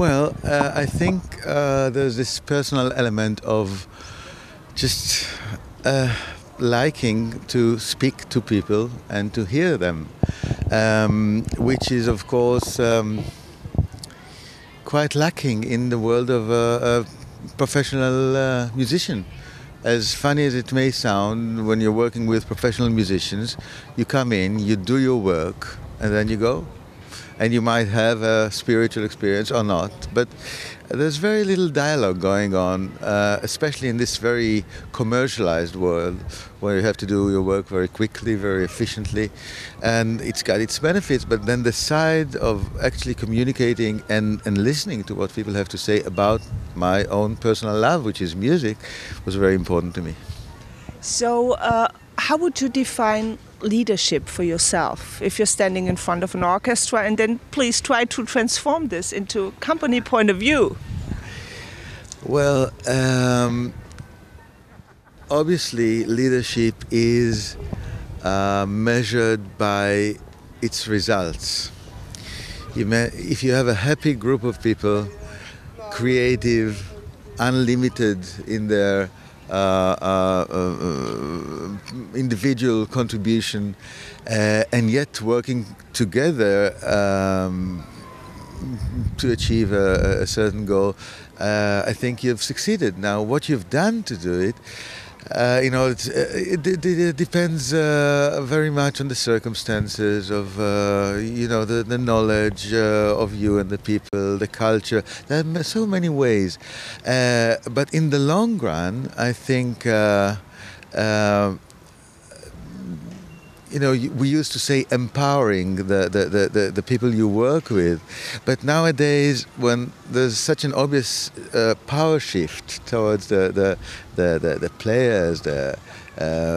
Well, I think there's this personal element of just liking to speak to people and to hear them, which is, of course, quite lacking in the world of a professional musician. As funny as it may sound, when you're working with professional musicians, you come in, you do your work, and then you go. And you might have a spiritual experience or not, but there's very little dialogue going on, especially in this very commercialized world where you have to do your work very quickly, very efficiently, and it's got its benefits, but then the side of actually communicating and listening to what people have to say about my own personal love, which is music, was very important to me. So, how would you define leadership for yourself if you're standing in front of an orchestra, and then please try to transform this into company point of view? Well, obviously leadership is measured by its results. If you have a happy group of people, creative, unlimited in their individual contribution, and yet working together to achieve a certain goal, I think you've succeeded. Now, what you've done to do it, it depends very much on the circumstances of, the knowledge of you and the people, the culture. There are so many ways. But in the long run, I think, we used to say empowering the people you work with, but nowadays when there's such an obvious power shift towards the players, the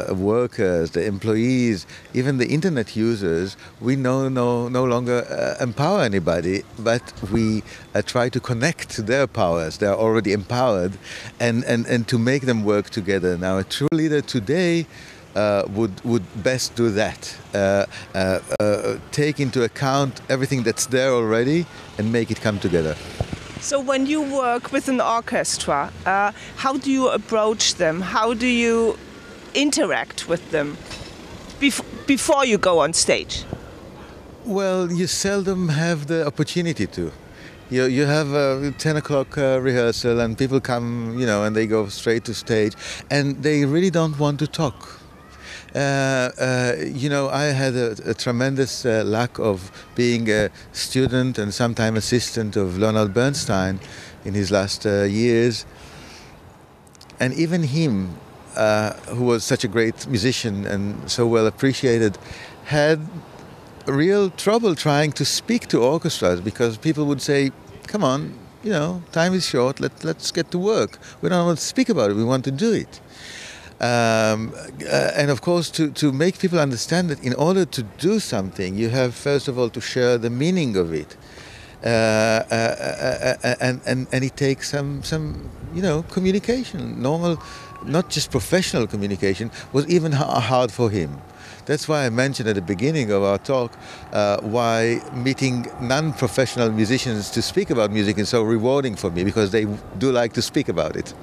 workers, the employees, even the internet users, we no longer empower anybody, but we try to connect to their powers. They are already empowered, and to make them work together. Now, a true leader today would best do that. Take into account everything that's there already and make it come together. So when you work with an orchestra, how do you approach them? How do you interact with them before you go on stage? Well, you seldom have the opportunity to. You have a 10 o'clock rehearsal and people come, and they go straight to stage and they really don't want to talk. I had a tremendous luck of being a student and sometime assistant of Leonard Bernstein in his last years. And even him, who was such a great musician and so well appreciated, had real trouble trying to speak to orchestras because people would say, come on, time is short, let's get to work. We don't want to speak about it, we want to do it. And of course, to make people understand that in order to do something, you have first of all to share the meaning of it, and it takes some communication. Normal, not just professional communication, was even hard for him. That's why I mentioned at the beginning of our talk why meeting non-professional musicians to speak about music is so rewarding for me, because they do like to speak about it.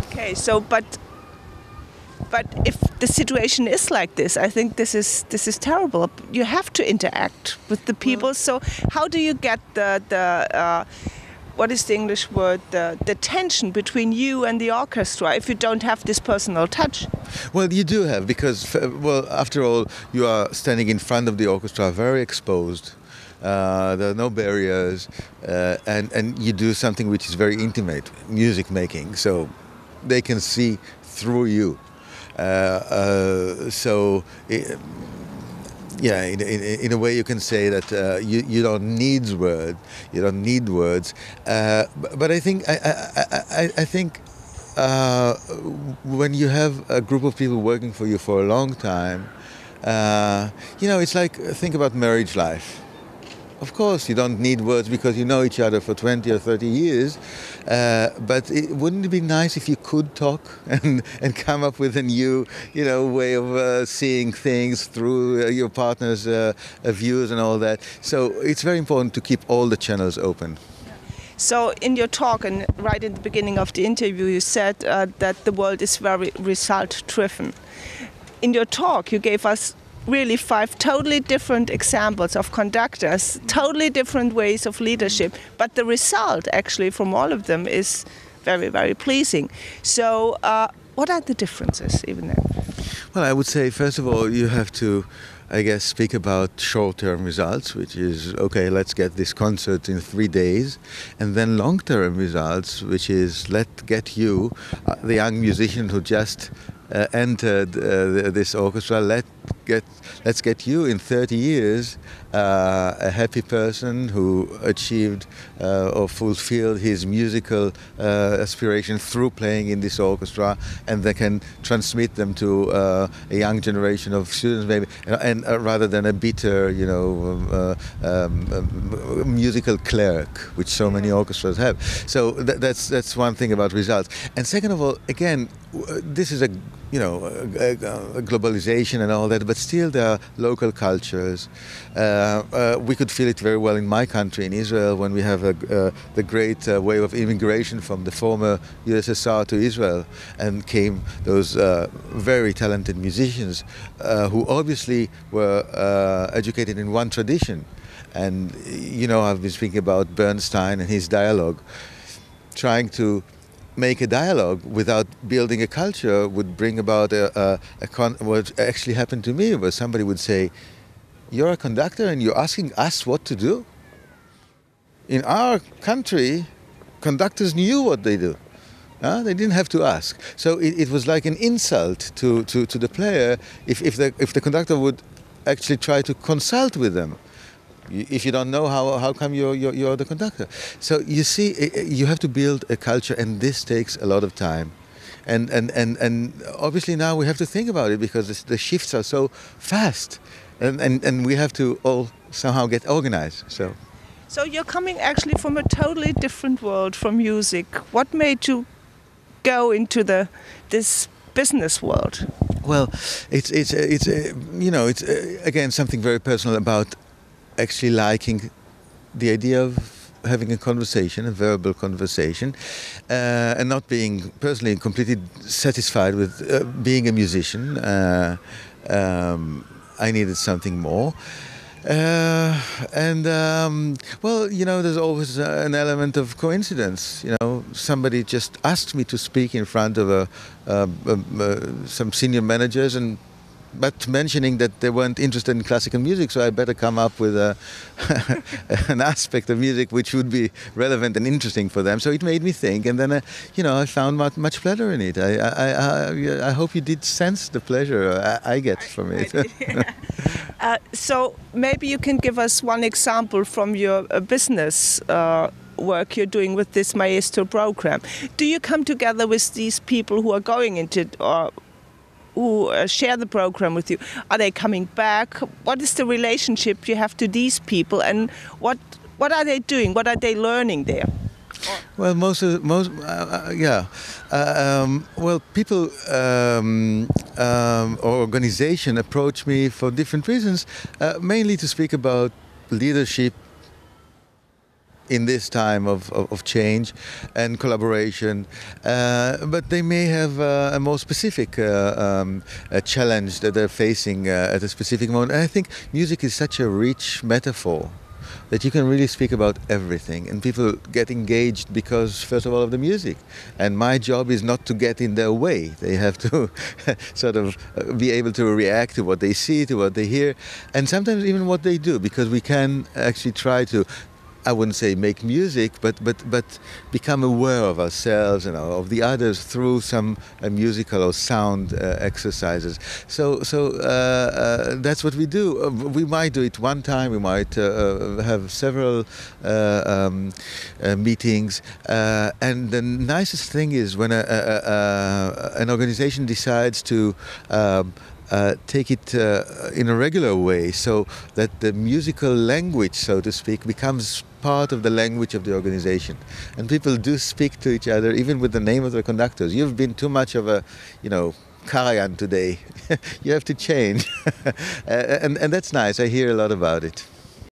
Okay, so but if the situation is like this, I think this is terrible. You have to interact with the people. So how do you get the what is the English word, the tension between you and the orchestra if you don't have this personal touch? Well, you do have, because, after all, you are standing in front of the orchestra, very exposed. There are no barriers, and you do something which is very intimate, music making, so they can see through you. In a way, you can say that you don't need words. You don't need words. But I think when you have a group of people working for you for a long time, it's like, think about marriage life. Of course, you don't need words because you know each other for 20 or 30 years, but wouldn't it be nice if you could talk and come up with a new, way of seeing things through your partner's views and all that? So it's very important to keep all the channels open. So in your talk and right in the beginning of the interview, you said that the world is very result-driven. In your talk, you gave us really 5 totally different examples of conductors, totally different ways of leadership, but the result actually from all of them is very, very pleasing. So what are the differences even then? Well, I would say, first of all, you have to, I guess, speak about short-term results, which is, okay, let's get this concert in 3 days, and then long-term results, which is, let's get you, the young musician who just entered this orchestra, let's get you in 30 years a happy person who achieved or fulfilled his musical aspiration through playing in this orchestra, and they can transmit them to a young generation of students, maybe, and rather than a bitter, musical clerk, which so many orchestras have. So that's one thing about results. And second of all, again, this is a globalization and all that, but still there are local cultures. We could feel it very well in my country, in Israel, when we have the great wave of immigration from the former USSR to Israel, and came those very talented musicians who obviously were educated in one tradition. And I've been speaking about Bernstein and his dialogue. Trying to make a dialogue without building a culture would bring about what actually happened to me, where somebody would say, "You're a conductor and you're asking us what to do?" In our country, conductors knew what they do. They didn't have to ask. So it was like an insult to the player if the conductor would actually try to consult with them. If you don't know, how come you're the conductor? So you see, you have to build a culture, and this takes a lot of time. And obviously now we have to think about it, because the shifts are so fast, and we have to all somehow get organized. So you're coming actually from a totally different world from music. What made you go into this business world? Well, it's again something very personal about actually liking the idea of having a conversation, a verbal conversation, and not being personally completely satisfied with being a musician. I needed something more. There's always an element of coincidence. Somebody just asked me to speak in front of some senior managers, but mentioning that they weren't interested in classical music, so I better come up with an aspect of music which would be relevant and interesting for them. So it made me think, and then I found much pleasure in it. I hope you did sense the pleasure I get from it. So maybe you can give us one example from your business work you're doing with this Maestro program. Do you come together with these people who are going into it, or who share the program with you? Are they coming back? What is the relationship you have to these people, and what are they doing? What are they learning there? Well, people or organization approach me for different reasons, mainly to speak about leadership in this time of change and collaboration, but they may have a more specific a challenge that they're facing at a specific moment. And I think music is such a rich metaphor that you can really speak about everything, and people get engaged because, first of all, of the music. And my job is not to get in their way. They have to sort of be able to react to what they see, to what they hear, and sometimes even what they do, because we can actually try to, I wouldn't say make music, but become aware of ourselves and of the others through some musical or sound exercises. So that's what we do. We might do it one time. We might have several meetings. And the nicest thing is when an organization decides to take it in a regular way, so that the musical language, so to speak, becomes part of the language of the organization, and people do speak to each other even with the name of the conductors. You've been too much of a Karajan today. You have to change. And that's nice. I hear a lot about it.